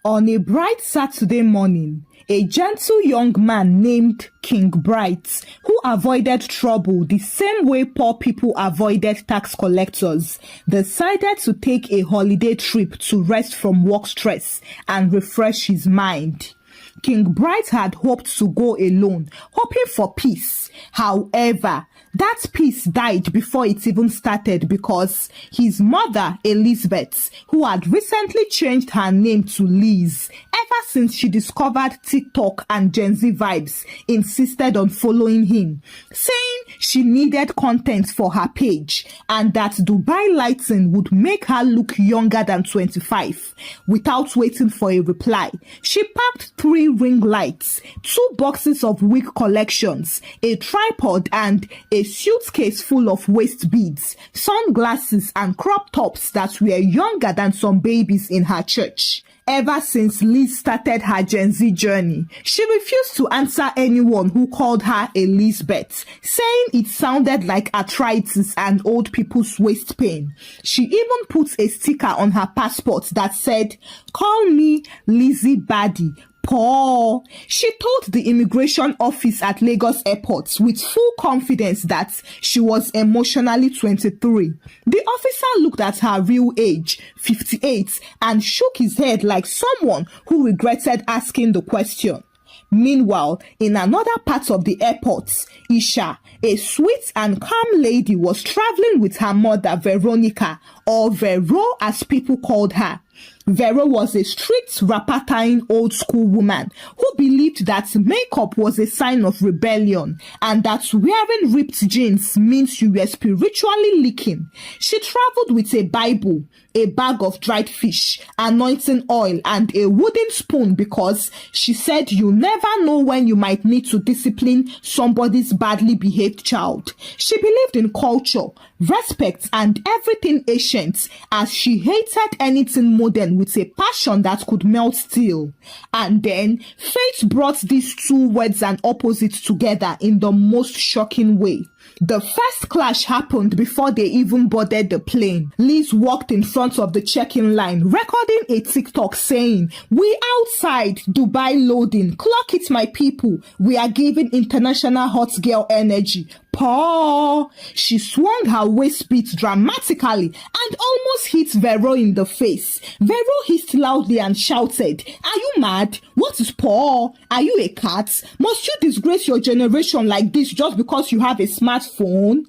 On a bright Saturday morning, a gentle young man named King Bright, who avoided trouble the same way poor people avoided tax collectors, decided to take a holiday trip to rest from work stress and refresh his mind. King Bright had hoped to go alone, hoping for peace. However, that peace died before it even started because his mother, Elizabeth, who had recently changed her name to Liz, ever since she discovered TikTok and Gen Z vibes, insisted on following him, saying she needed content for her page and that Dubai lighting would make her look younger than 25. Without waiting for a reply, she packed 3 ring lights, 2 boxes of wig collections, a tripod and a suitcase full of waist beads, sunglasses and crop tops that were younger than some babies in her church. Ever since Liz started her Gen Z journey, she refused to answer anyone who called her Elizabeth, saying it sounded like arthritis and old people's waist pain. She even put a sticker on her passport that said, "Call me Lizzie Baddie." Paul. She told the immigration office at Lagos Airport with full confidence that she was emotionally 23. The officer looked at her real age, 58, and shook his head like someone who regretted asking the question. Meanwhile, in another part of the airport, Isha, a sweet and calm lady, was traveling with her mother, Veronica, or Vero as people called her. Vero was a strict, rapper-tying old school woman who believed that makeup was a sign of rebellion and that wearing ripped jeans means you were spiritually leaking. She traveled with a Bible, a bag of dried fish, anointing oil, and a wooden spoon because she said you never know when you might need to discipline somebody's badly behaved child. She believed in culture, respect, and everything ancient, as she hated anything modern with a passion that could melt steel. And then fate brought these two words and opposites together in the most shocking way. The first clash happened before they even boarded the plane. Liz walked in front of the check-in line, recording a TikTok saying, "We outside, Dubai loading, clock it my people, we are giving international hot girl energy." Paw! She swung her waist beat dramatically and almost hit Vero in the face. Vero hissed loudly and shouted, "Are you mad? What is paw? Are you a cat? Must you disgrace your generation like this just because you have a smartphone?"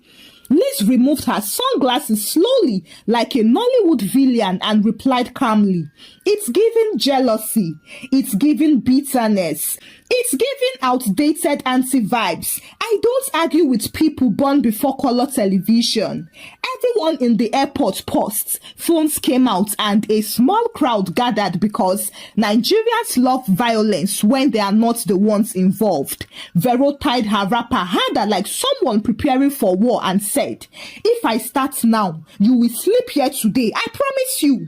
Liz removed her sunglasses slowly like a Nollywood villain and replied calmly, "It's giving jealousy. It's giving bitterness. It's giving outdated anti-vibes. I don't argue with people born before color television." Everyone in the airport paused. Phones came out and a small crowd gathered because Nigerians love violence when they are not the ones involved. Vero tied her wrapper harder like someone preparing for war and said, "If I start now, you will sleep here today, I promise you."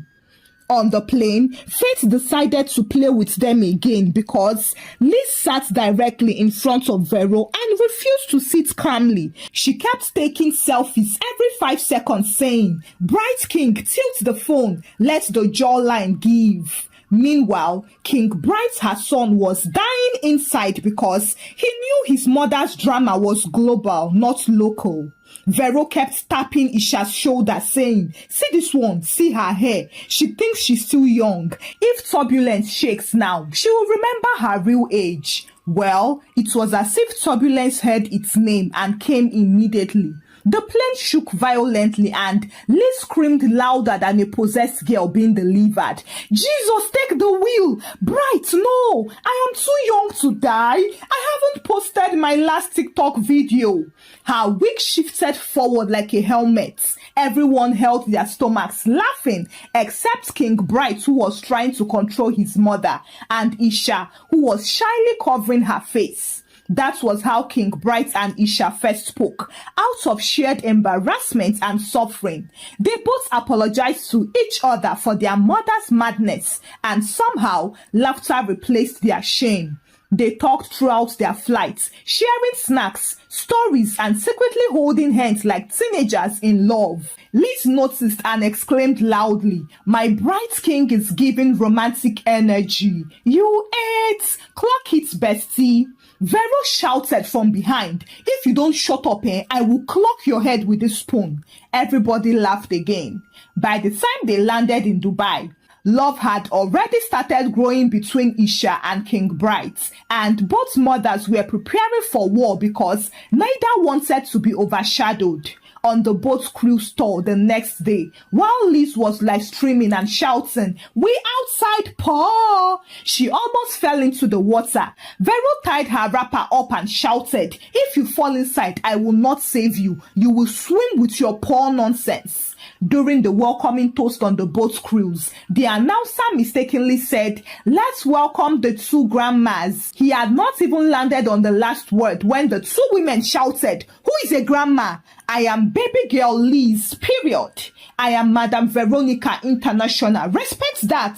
On the plane, fate decided to play with them again because Liz sat directly in front of Vero and refused to sit calmly. She kept taking selfies every 5 seconds saying, "Bright King, tilt the phone, let the jawline give." Meanwhile, King Bright, her son, was dying inside because he knew his mother's drama was global, not local. Vero kept tapping Isha's shoulder saying, "See this one, see her hair. She thinks she's still young. If turbulence shakes now, she will remember her real age." Well, it was as if turbulence heard its name and came immediately. The plane shook violently and Liz screamed louder than a possessed girl being delivered. "Jesus, take the wheel! Bright, no! I am too young to die. I haven't posted my last TikTok video." Her wig shifted forward like a helmet. Everyone held their stomachs laughing except King Bright, who was trying to control his mother, and Isha, who was shyly covering her face. That was how King Bright and Isha first spoke, out of shared embarrassment and suffering. They both apologized to each other for their mother's madness, and somehow laughter replaced their shame. They talked throughout their flights, sharing snacks, stories, and secretly holding hands like teenagers in love. Liz noticed and exclaimed loudly, "My bright king is giving romantic energy." "You ate! Clock it, bestie." Vero shouted from behind, "If you don't shut up, I will clock your head with a spoon." Everybody laughed again. By the time they landed in Dubai, love had already started growing between Isha and King Bright, and both mothers were preparing for war because neither wanted to be overshadowed. On the boat's cruise tour the next day, while Liz was live streaming and shouting, "We outside, Paul!" she almost fell into the water. Vero tied her wrapper up and shouted, "If you fall inside, I will not save you. You will swim with your paw nonsense." During the welcoming toast on the boat's cruise, the announcer mistakenly said, "Let's welcome the two grandmas." He had not even landed on the last word when the two women shouted, "Who is a grandma?" "I am baby girl Liz, period. I am Madam Veronica International. Respect that."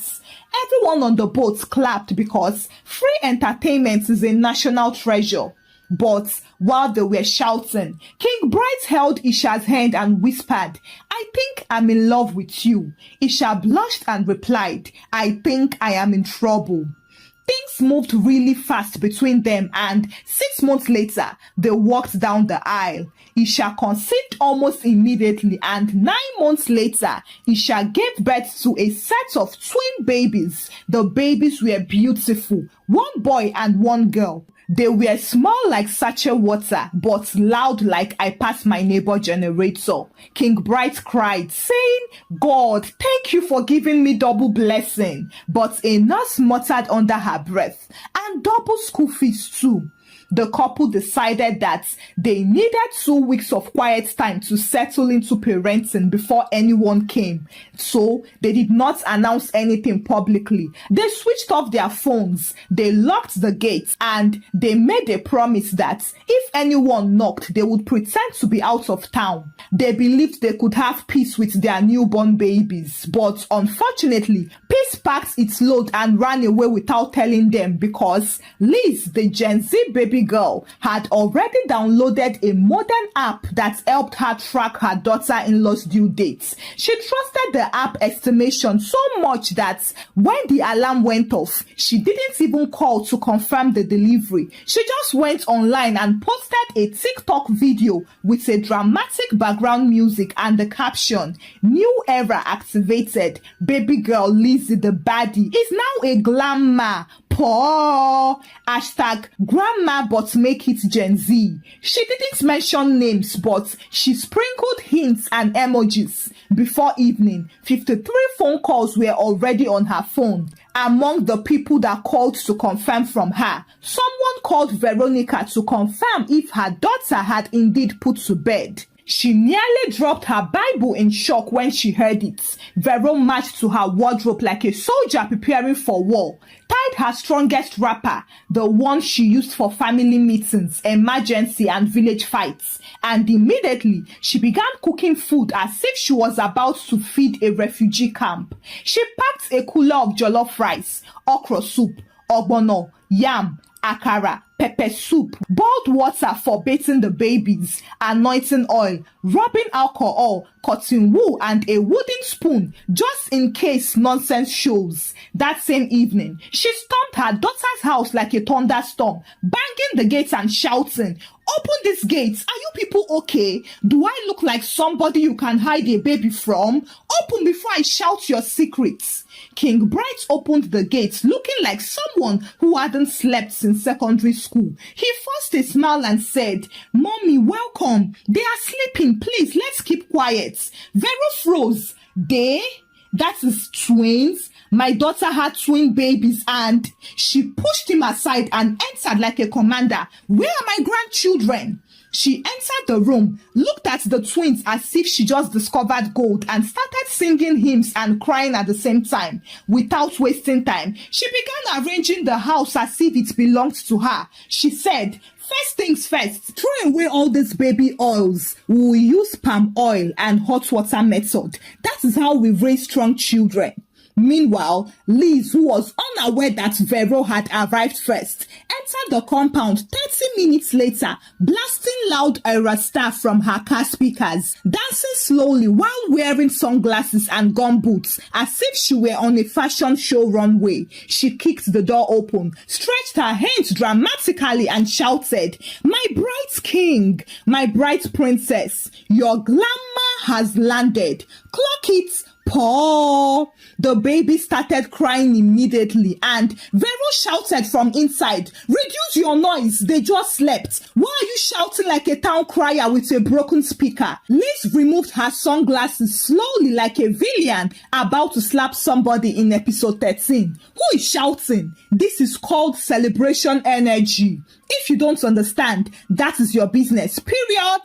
Everyone on the boat clapped because free entertainment is a national treasure. But while they were shouting, King Bright held Isha's hand and whispered, "I think I'm in love with you." Isha blushed and replied, "I think I am in trouble." Things moved really fast between them, and 6 months later, they walked down the aisle. Isha conceived almost immediately, and 9 months later, Isha gave birth to a set of twin babies. The babies were beautiful, one boy and one girl. They were small like sachet water, but loud like I pass my neighbor generator. King Bright cried, saying, "God, thank you for giving me double blessing." But a nurse muttered under her breath, "And double school fees too." The couple decided that they needed 2 weeks of quiet time to settle into parenting before anyone came. So they did not announce anything publicly. They switched off their phones, they locked the gates, and they made a promise that if anyone knocked, they would pretend to be out of town. They believed they could have peace with their newborn babies. But unfortunately, peace packed its load and ran away without telling them because Liz, the Gen Z baby girl, had already downloaded a modern app that helped her track her daughter-in-law's due dates. She trusted the app estimation so much that when the alarm went off, she didn't even call to confirm the delivery. She just went online and posted a TikTok video with a dramatic background music and the caption, "New era activated. Baby girl Lizzie the baddie is now a glamour. Paw. Hashtag grandma but make it Gen Z." She didn't mention names, but she sprinkled hints and emojis. Before evening, 53 phone calls were already on her phone. Among the people that called to confirm from her, someone called Veronica to confirm if her daughter had indeed put to bed. She nearly dropped her Bible in shock when she heard it. Vero marched to her wardrobe like a soldier preparing for war, tied her strongest wrapper, the one she used for family meetings, emergency, and village fights, and immediately she began cooking food as if she was about to feed a refugee camp. She packed a cooler of jollof rice, okra soup, ogbono, yam, akara, pepper soup, boiled water for bathing the babies, anointing oil, rubbing alcohol, cotton wool, and a wooden spoon just in case nonsense shows. That same evening, she stormed her daughter's house like a thunderstorm, banging the gates and shouting, "Open these gates! Are you people okay? Do I look like somebody you can hide a baby from? Open before I shout your secrets." King Bright opened the gates looking like someone who hadn't slept since secondary school. He forced a smile and said, "Mommy, welcome. They are sleeping. Please, let's keep quiet." Vero froze. "They? That is twins? My daughter had twin babies," and she pushed him aside and entered like a commander. "Where are my grandchildren?" She entered the room, looked at the twins as if she just discovered gold, and started singing hymns and crying at the same time. Without wasting time, she began arranging the house as if it belonged to her. She said, "First things first, throw away all these baby oils. We will use palm oil and hot water method. That is how we raise strong children." Meanwhile, Liz, who was unaware that Vero had arrived first, entered the compound 30 minutes later, blasting loud era stuff from her car speakers, dancing slowly while wearing sunglasses and gumboots as if she were on a fashion show runway. She kicked the door open, stretched her hands dramatically and shouted, "My bright king, my bright princess, your glamour has landed. Clock it, Paw." The baby started crying immediately and Vero shouted from inside, "Reduce your noise, they just slept. Why are you shouting like a town crier with a broken speaker?" Liz removed her sunglasses slowly like a villain about to slap somebody in episode 13. Who is shouting? This is called celebration energy. If you don't understand, that is your business, period.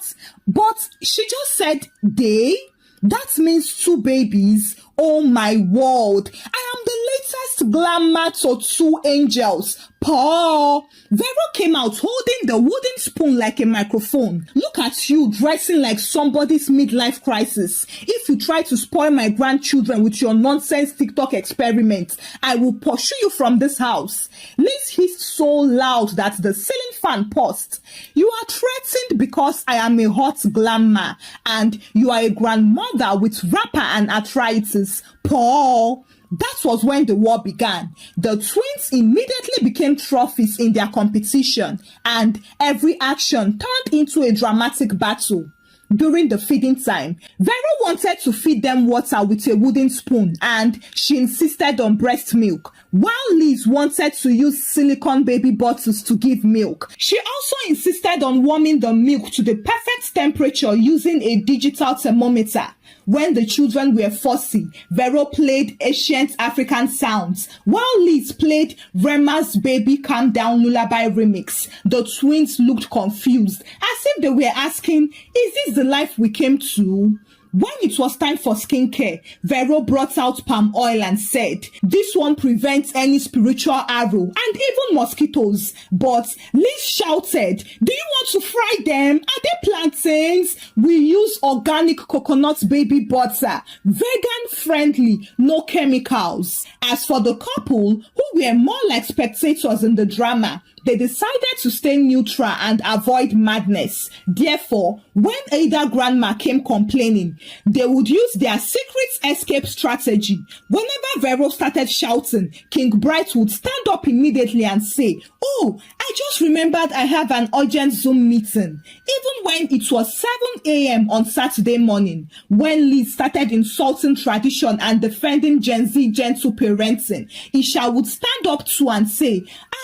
But she just said they? That means two babies. Oh my world. I am the latest glamour to two angels. Paw. Vero came out holding the wooden spoon like a microphone. Look at you dressing like somebody's midlife crisis. If you try to spoil my grandchildren with your nonsense TikTok experiment, I will pursue you from this house. Liz hissed so loud that the ceiling fan paused. You are threatened because I am a hot glamour and you are a grandmother with rapper and arthritis. Paw. That was when the war began. The twins immediately became trophies in their competition, and every action turned into a dramatic battle. During the feeding time, Vero wanted to feed them water with a wooden spoon and she insisted on breast milk, while Liz wanted to use silicone baby bottles to give milk. She also insisted on warming the milk to the perfect temperature using a digital thermometer. When the children were fussy, Vero played ancient African sounds, while Liz played Rema's Baby Calm Down Lullaby remix. The twins looked confused, as if they were asking, is this the life we came to? When it was time for skincare, Vero brought out palm oil and said, "This one prevents any spiritual arrow and even mosquitoes." But Liz shouted, "Do you want to fry them? Are they plantains? We use organic coconut baby butter, vegan friendly, no chemicals." As for the couple, who were more like spectators in the drama, they decided to stay neutral and avoid madness. Therefore, when Ada Grandma came complaining, they would use their secret escape strategy. Whenever Vero started shouting, King Bright would stand up immediately and say, "Oh, I just remembered I have an urgent Zoom meeting." Even when it was 7 a.m. on Saturday morning, when Liz started insulting tradition and defending Gen Z gentle parenting, Isha would stand up too and say,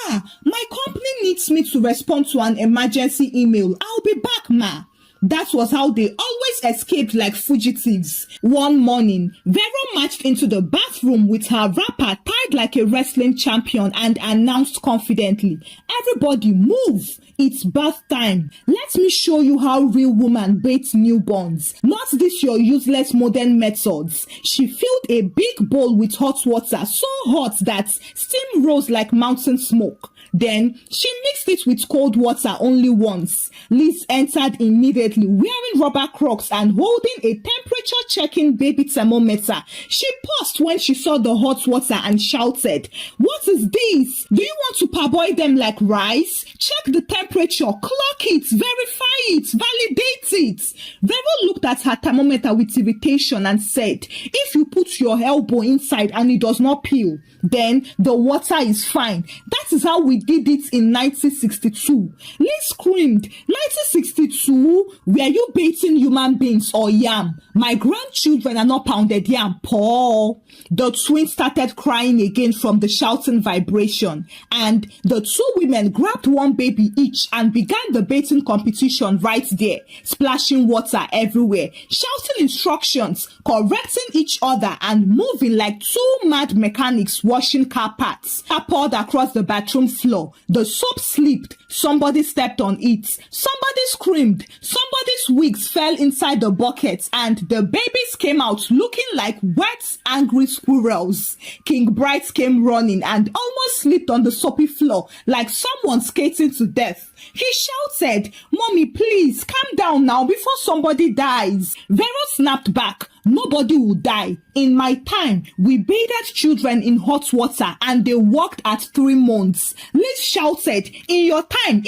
"My company needs me to respond to an emergency email. I'll be back, ma." That was how they always escaped like fugitives. One morning, Vero marched into the bathroom with her wrapper tied like a wrestling champion and announced confidently, "Everybody move! It's bath time. Let me show you how real women bathe newborns. Not this your useless modern methods." She filled a big bowl with hot water, so hot that steam rose like mountain smoke. Then she mixed it with cold water only once. Liz entered immediately wearing rubber Crocs and holding a temperature-checking baby thermometer. She paused when she saw the hot water and shouted, "What is this? Do you want to parboil them like rice? Check the temperature, clock it, verify it, validate it." Vero looked at her thermometer with irritation and said, "If you put your elbow inside and it does not peel, then the water is fine. That is how we did it in 1962. Liz screamed, "1962? Were you baiting human beings or yam? My grandchildren are not pounded yam, Paul." The twins started crying again from the shouting vibration, and the two women grabbed one baby each and began the baiting competition right there, splashing water everywhere, shouting instructions, correcting each other, and moving like two mad mechanics washing car parts. I poured across the bathroom floor. The soap slipped. Somebody stepped on it. Somebody screamed. Somebody's wigs fell inside the bucket, and the babies came out looking like wet, angry squirrels. King Bright came running and almost slipped on the soapy floor like someone skating to death. He shouted, "Mommy, please, calm down now before somebody dies." Vero snapped back, Nobody will die. In my time, we bathed children in hot water and they walked at 3 months. Liz shouted, in your time,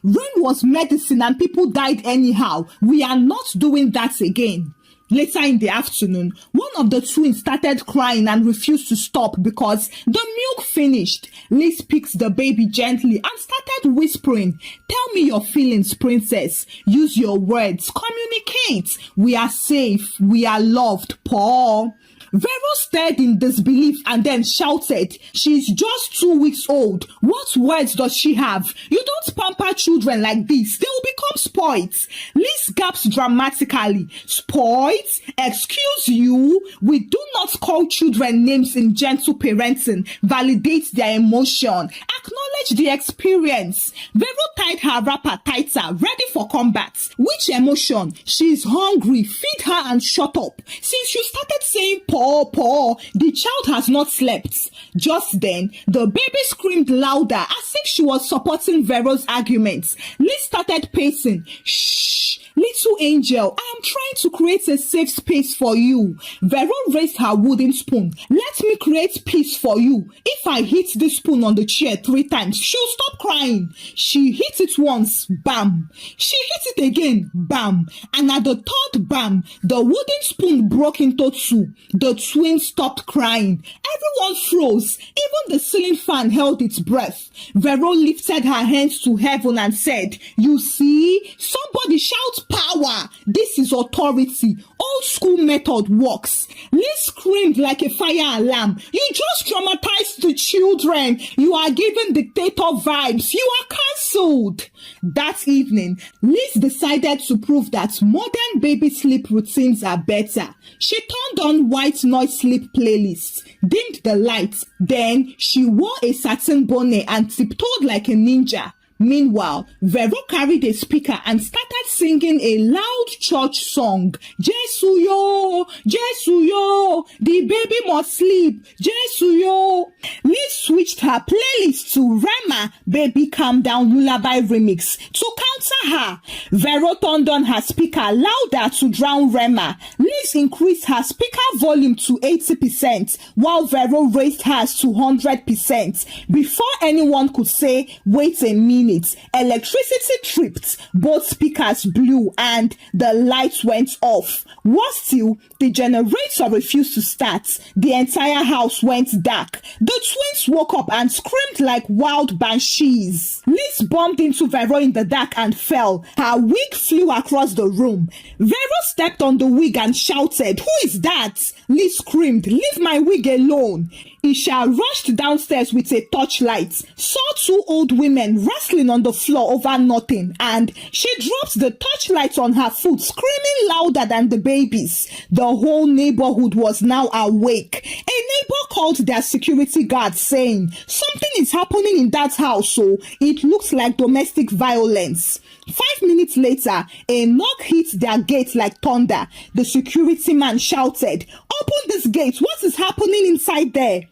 rain was medicine and people died anyhow. We are not doing that again. Later in the afternoon, one of the twins started crying and refused to stop because the milk finished. Liz picked the baby gently and started whispering, tell me your feelings, princess. Use your words. Communicate. We are safe. We are loved. Paul. Vero stared in disbelief and then shouted, she's just 2 weeks old. What words does she have? You don't pamper children like this. They will become spoilt. Liz gasped dramatically. Spoilt? Excuse you? We do not call children names in gentle parenting. Validate their emotion. Acknowledge the experience. Vero tied her wrapper tighter, ready for combat. Which emotion? She's hungry. Feed her and shut up. Since you started saying Paw, the child has not slept. Just then, the baby screamed louder as if she was supporting Vero's arguments. Liz started pacing. Shh, little angel, I am trying to create a safe space for you. Vero raised her wooden spoon. Let me create peace for you. If I hit the spoon on the chair 3 times, she'll stop crying. She hit it once, bam. She hit it again, bam. And at the 3rd bam, the wooden spoon broke into 2. The twins stopped crying. Everyone froze. Even the ceiling fan held its breath. Vero lifted her hands to heaven and said, you see, somebody shout power. This is authority. Old school method works. Liz screamed like a fire alarm. You just traumatized the children. You are giving dictator vibes. You are cancelled. That evening, Liz decided to prove that modern baby sleep routines are better. She turned on white noise sleep playlists, dimmed the lights, then she wore a satin bonnet and tiptoed like a ninja. Meanwhile, Vero carried a speaker and started singing a loud church song. Jesuyo, Jesuyo, the baby must sleep. Jesuyo. Liz switched her playlist to Rema, Baby Calm Down Lullaby Remix to counter her. Vero turned on her speaker louder to drown Rema. Liz increased her speaker volume to 80%, while Vero raised hers to 100%. Before anyone could say, wait a minute, electricity tripped, both speakers blew and the lights went off. Worse still, the generator refused to start. The entire house went dark. The twins woke up and screamed like wild banshees. Liz bumped into Vero in the dark and fell. Her wig flew across the room. Vero stepped on the wig and shouted, who is that? Liz screamed, leave my wig alone. Isha rushed downstairs with a torchlight, saw 2 old women wrestling on the floor over nothing, and she dropped the torchlight on her foot, screaming louder than the babies. The whole neighborhood was now awake. A neighbor called their security guard saying, something is happening in that house, so it looks like domestic violence. 5 minutes later, a knock hit their gate like thunder. The security man shouted, open this gate, what is happening inside there?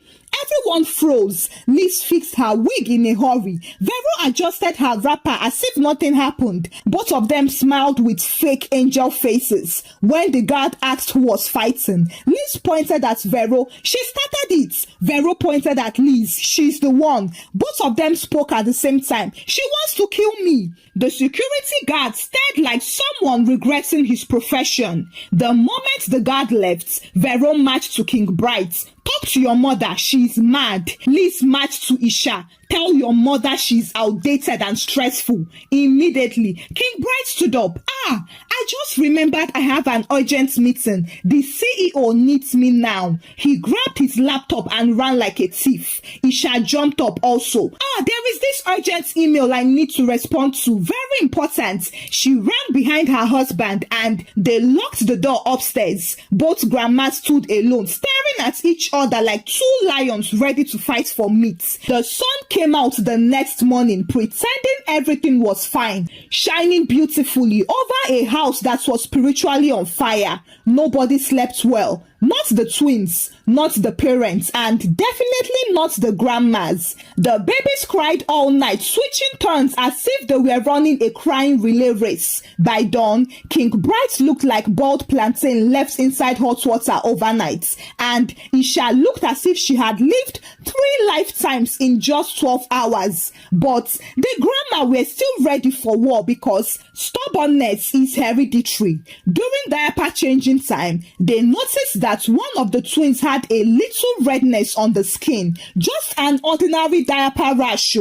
Everyone froze. Liz fixed her wig in a hurry. Vero adjusted her wrapper as if nothing happened. Both of them smiled with fake angel faces. When the guard asked who was fighting, Liz pointed at Vero. She started it. Vero pointed at Liz. She's the one. Both of them spoke at the same time. She wants to kill me. The security guard stared like someone regretting his profession. The moment the guard left, Vero marched to King Bright. Talk to your mother, she's mad. Liz marched to Isha. Tell your mother she's outdated and stressful. Immediately, King Bright stood up. I just remembered I have an urgent meeting. The CEO needs me now. He grabbed his laptop and ran like a thief. Isha jumped up also. There is this urgent email I need to respond to. Very important. She ran behind her husband and they locked the door upstairs. Both grandmas stood alone, staring at each other like 2 lions ready to fight for meat. The sun came out the next morning pretending everything was fine, shining beautifully over a house that was spiritually on fire. Nobody slept well. Not the twins, not the parents, and definitely not the grandmas. The babies cried all night, switching turns as if they were running a crying relay race. By dawn, King Bright looked like boiled plantain left inside hot water overnight, and Isha looked as if she had lived 3 lifetimes in just 12 hours. But the grandma were still ready for war because stubbornness is hereditary. During diaper changing time, they noticed that one of the twins had a little redness on the skin, just an ordinary diaper rash.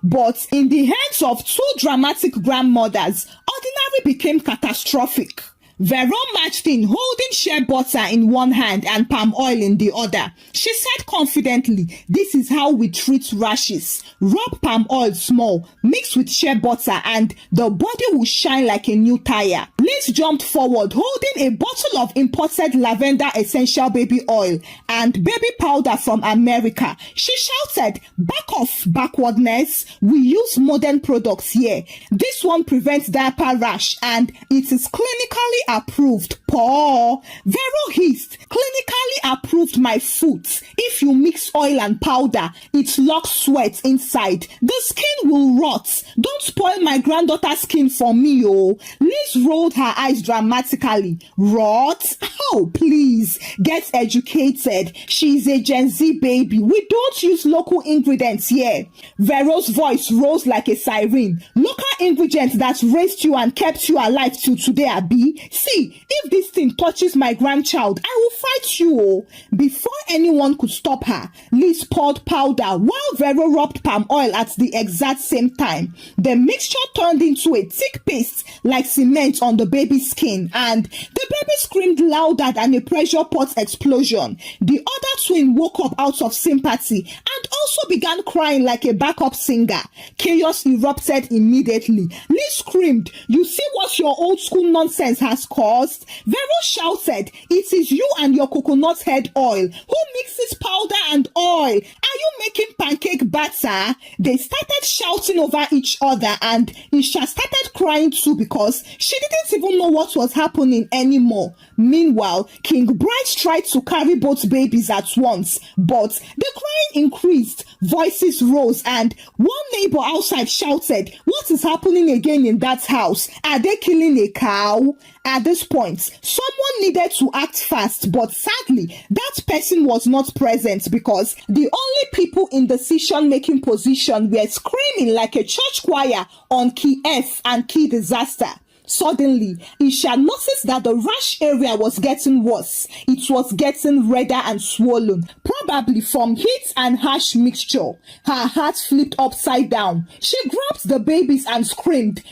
But in the hands of 2 dramatic grandmothers, ordinary became catastrophic. Veron marched in holding shea butter in one hand and palm oil in the other. She said confidently, "This is how we treat rashes. Rub palm oil small, mix with shea butter, and the body will shine like a new tire." Liz jumped forward, holding a bottle of imported lavender essential baby oil and baby powder from America. She shouted, "Back off, backwardness. We use modern products here. This one prevents diaper rash and it is clinically approved." Paul Vero hissed, "Clinically approved my foot. If you mix oil and powder, it locks sweat inside. The skin will rot. Don't spoil my granddaughter's skin for me, oh." Liz rolled her eyes dramatically. "Rot? Oh, please, get educated. She's a Gen Z baby. We don't use local ingredients here." Vero's voice rose like a siren. "Local ingredients that raised you and kept you alive till today, Abi. See, if this thing touches my grandchild, I will fight you." Oh. Before anyone could stop her, Liz poured powder while Vero rubbed palm oil at the exact same time. The mixture turned into a thick paste like cement on the baby's skin, and the baby screamed louder than a pressure pot explosion. The other twin woke up out of sympathy and also began crying like a backup singer. Chaos erupted immediately. Liz screamed, "You see what your old school nonsense has caused?" Vero shouted, "It is you and your coconut head oil. Who mixes powder and oil? Are you making pancake batter?" They started shouting over each other, and Isha started crying too because she didn't even know what was happening anymore. Meanwhile, King Bright tried to carry both babies at once, but the crying increased. Voices rose, and one neighbor outside shouted, "What is happening again in that house? Are they killing a cow?" At this point, someone needed to act fast, but sadly, that person was not present because the only people in decision-making position were screaming like a church choir on key F and key disaster. Suddenly, Isha noticed that the rash area was getting worse. It was getting redder and swollen, probably from heat and harsh mixture. Her heart flipped upside down. She grabbed the babies and screamed,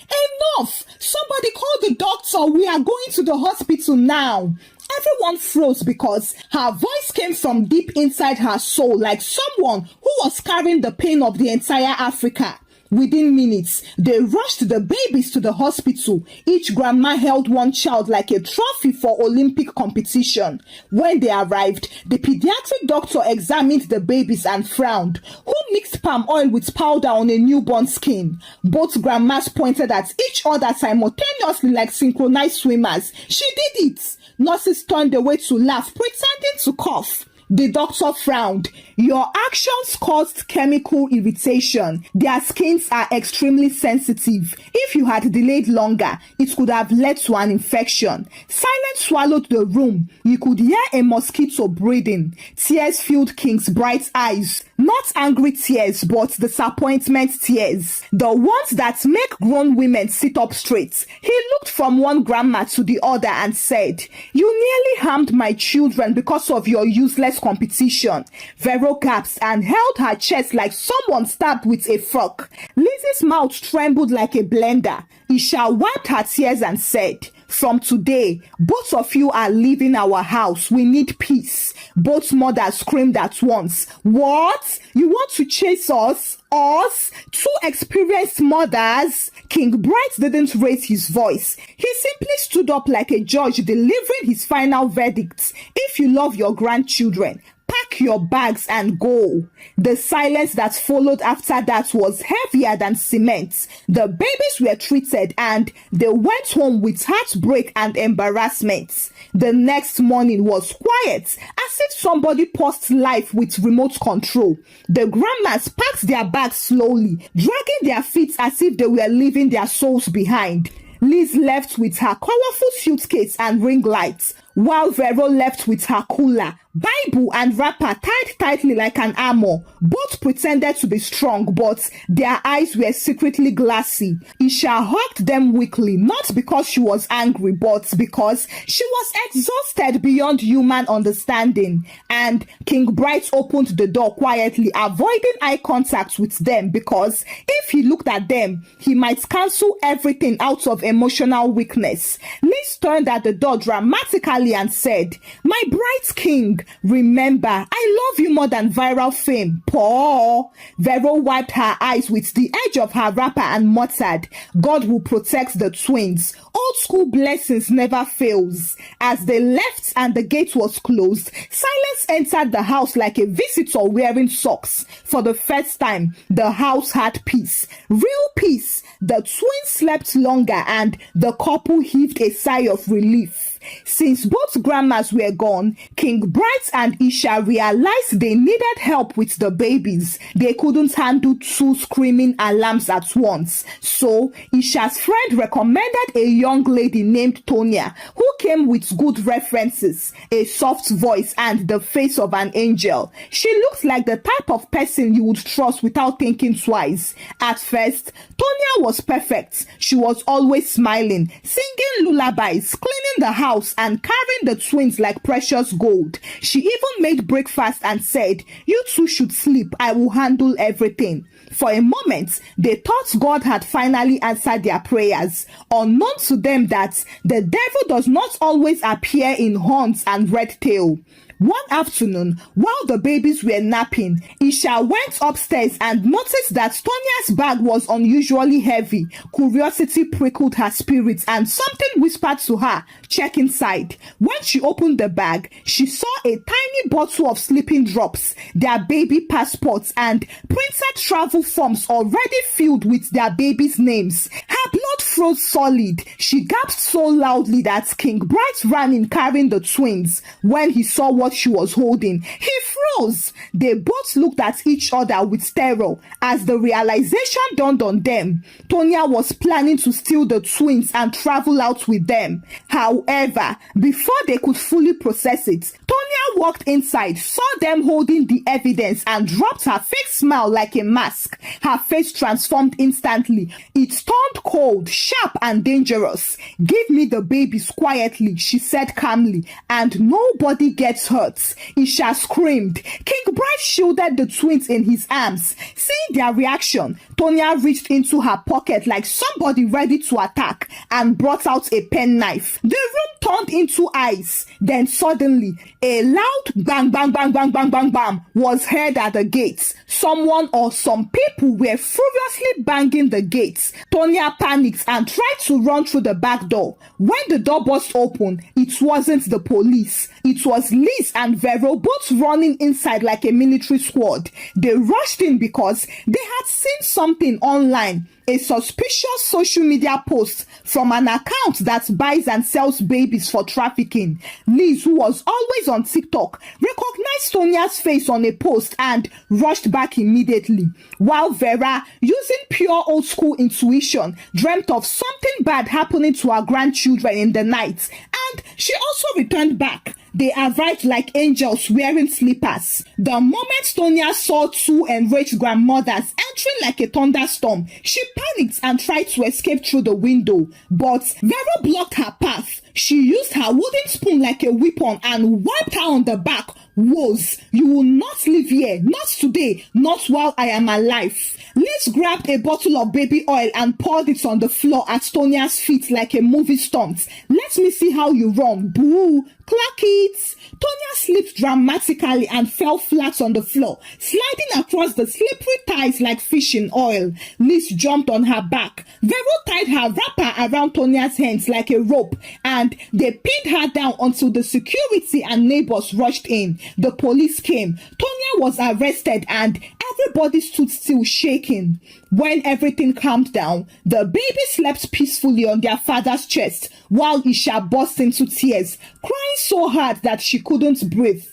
"Enough! Somebody call the doctor. We are going to the hospital now." Everyone froze because her voice came from deep inside her soul, like someone who was carrying the pain of the entire Africa. Within minutes, they rushed the babies to the hospital. Each grandma held one child like a trophy for Olympic competition. When they arrived, the pediatric doctor examined the babies and frowned. "Who mixed palm oil with powder on a newborn skin?" Both grandmas pointed at each other simultaneously like synchronized swimmers. "She did it." Nurses turned away to laugh, pretending to cough. The doctor frowned. "Your actions caused chemical irritation. Their skins are extremely sensitive. If you had delayed longer, it could have led to an infection." Silence swallowed the room. You could hear a mosquito breathing. Tears filled King's bright eyes. Not angry tears, but disappointment tears. The ones that make grown women sit up straight. He looked from one grandma to the other and said, "You nearly harmed my children because of your useless competition." Vero gasped and held her chest like someone stabbed with a fork. Lizzie's mouth trembled like a blender. Isha wiped her tears and said, "From today, both of you are leaving our house. We need peace." Both mothers screamed at once. "What? You want to chase us? Us? 2 experienced mothers?" King Bright didn't raise his voice. He simply stood up like a judge delivering his final verdict. "If you love your grandchildren, pack Pack your bags and go. The silence that followed after that was heavier than cement. The babies were treated and they went home with heartbreak and embarrassment. The next morning was quiet, as if somebody paused life with remote control. The grandmas packed their bags slowly, dragging their feet as if they were leaving their souls behind. Liz left with her colorful suitcase and ring lights, while Vero left with her cooler, Bible and wrapper tied tightly like an armor. Both pretended to be strong, but their eyes were secretly glassy. Isha hugged them weakly, not because she was angry, but because she was exhausted beyond human understanding. And King Bright opened the door quietly, avoiding eye contact with them, because if he looked at them, he might cancel everything out of emotional weakness. Liz turned at the door dramatically and said, "My bright king, remember, I love you more than viral fame." Paul. Vero wiped her eyes with the edge of her wrapper and muttered, "God will protect the twins. Old school blessings never fails." As they left and the gate was closed, silence entered the house like a visitor wearing socks. For the first time, the house had peace. Real peace. The twins slept longer and the couple heaved a sigh of relief. Since both grandmas were gone, King Bright and Isha realized they needed help with the babies. They couldn't handle two screaming alarms at once. So Isha's friend recommended a young lady named Tonya, who came with good references, a soft voice and the face of an angel. She looked like the type of person you would trust without thinking twice. At first, Tonya was perfect. She was always smiling, singing lullabies, cleaning the house, and carrying the twins like precious gold. She even made breakfast and said, "You two should sleep. I will handle everything." For a moment, they thought God had finally answered their prayers, unknown to them that the devil does not always appear in horns and red tail. One afternoon, while the babies were napping, Isha went upstairs and noticed that Tonya's bag was unusually heavy. Curiosity prickled her spirit and something whispered to her, "Check inside." When she opened the bag, she saw a tiny bottle of sleeping drops, their baby passports, and printed travel forms already filled with their babies' names. Her blood froze solid. She gasped so loudly that King Bright ran in carrying the twins. When he saw what she was holding, he froze. They both looked at each other with terror as the realization dawned on them. Tonya was planning to steal the twins and travel out with them. However, before they could fully process it, Tonya walked inside, saw them holding the evidence, and dropped her fake smile like a mask. Her face transformed instantly. It turned cold, sharp, and dangerous. "Give me the babies quietly," she said calmly, "and nobody gets hurt." Isha screamed. King Bright shielded the twins in his arms. Seeing their reaction, Tonya reached into her pocket like somebody ready to attack and brought out a penknife. The room turned into ice. Then suddenly, a loud bang, bang, bang, bang, bang, bang, bang was heard at the gates. Someone or some people were furiously banging the gates. Tonya panicked and tried to run through the back door. When the door burst open, it wasn't the police. It was Liz and Vero, both running inside like a military squad. They rushed in because they had seen something online, a suspicious social media post from an account that buys and sells babies for trafficking. Liz, who was always on TikTok, recognized Tonya's face on a post and rushed back immediately, while Vera, using pure old school intuition, dreamt of something bad happening to her grandchildren in the night, and she also returned back. They arrived like angels wearing slippers. The moment Tonya saw two enraged grandmothers entering like a thunderstorm, she panicked and tried to escape through the window. But Vero blocked her path. She used her wooden spoon like a weapon and wiped her on the back. "Woes, you will not live here, not today, not while I am alive." Liz grabbed a bottle of baby oil and poured it on the floor at Tonya's feet like a movie stunt. "Let me see how you run." Boo! Clack it! Tonya slipped dramatically and fell flat on the floor, sliding across the slippery tiles like fish in oil. Liz jumped on her back. Vero tied her wrapper around Tonia's hands like a rope, and they pinned her down until the security and neighbors rushed in. The police came. Tonia was arrested and everybody stood still shaking. When everything calmed down, the baby slept peacefully on their father's chest while Isha burst into tears, crying so hard that she couldn't breathe.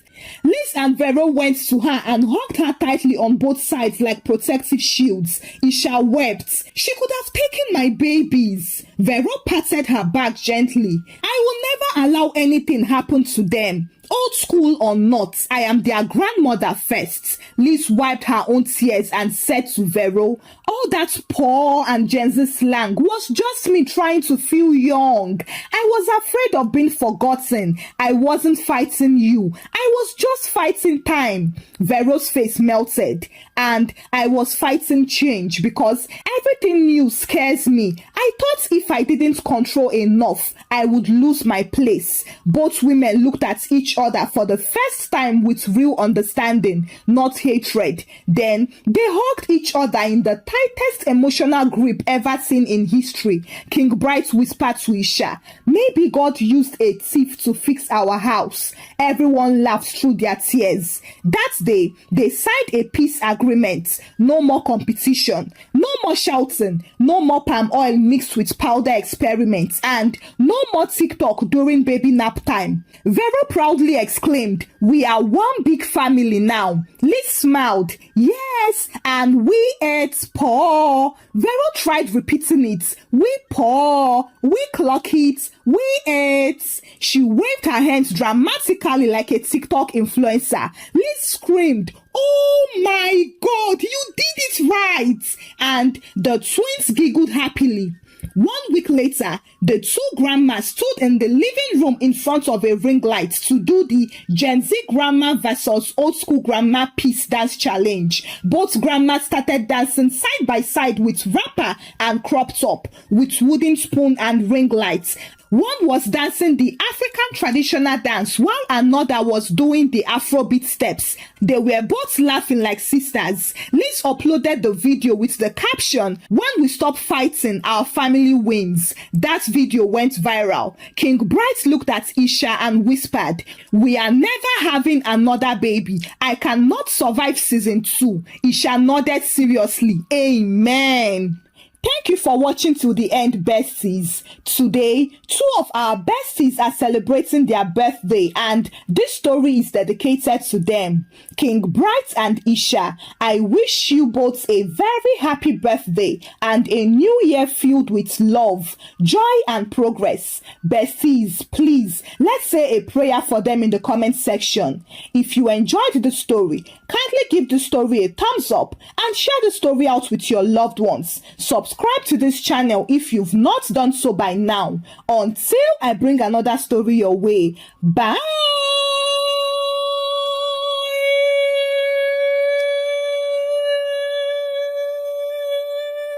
Liz and Vero went to her and hugged her tightly on both sides like protective shields. Isha wept. She could have taken my babies. Vero patted her back gently. I will never allow anything happen to them. Old school or not, I am their grandmother first. Liz wiped her own tears and said to Vero, all that poor and GENZ slang was just me trying to feel young. I was afraid of being forgotten. I wasn't fighting you. I was just fighting time. Vero's face melted, and I was fighting change because everything new scares me. I thought if I didn't control enough, I would lose my place. Both women looked at each other for the first time with real understanding, not hatred. Then they hugged each other in the tightest emotional grip ever seen in history. King Bright whispered to Isha, maybe God used a thief to fix our house. Everyone laughed through their tears. That day, they signed a peace agreement. No more competition, no more shouting, no more palm oil mixed with powder experiments, and no more TikTok during baby nap time. Vero proudly exclaimed, we are one big family now. Liz smiled, yes, and we ate poor. Vero tried repeating it, we poor, we clock it, we ate. She waved her hands dramatically like a TikTok influencer. Liz screamed, oh my God, you did it right! And the twins giggled happily. 1 week later, the two grandmas stood in the living room in front of a ring light to do the Gen Z grandma versus old school grandma peace dance challenge. Both grandmas started dancing side by side with wrapper and crop top, with wooden spoon and ring lights. One was dancing the African traditional dance while another was doing the Afrobeat steps. They were both laughing like sisters. Liz uploaded the video with the caption, when we stop fighting, our family wins. That video went viral. King Bright looked at Isha and whispered, we are never having another baby. I cannot survive season 2. Isha nodded seriously. Amen. Thank you for watching to the end, besties. Today, 2 of our besties are celebrating their birthday, and this story is dedicated to them. King Bright and Isha, I wish you both a very happy birthday and a new year filled with love, joy, and progress. Besties, please, let's say a prayer for them in the comment section. If you enjoyed the story, kindly give the story a thumbs up and share the story out with your loved ones. Subscribe to this channel if you've not done so by now. Until I bring another story your way. Bye.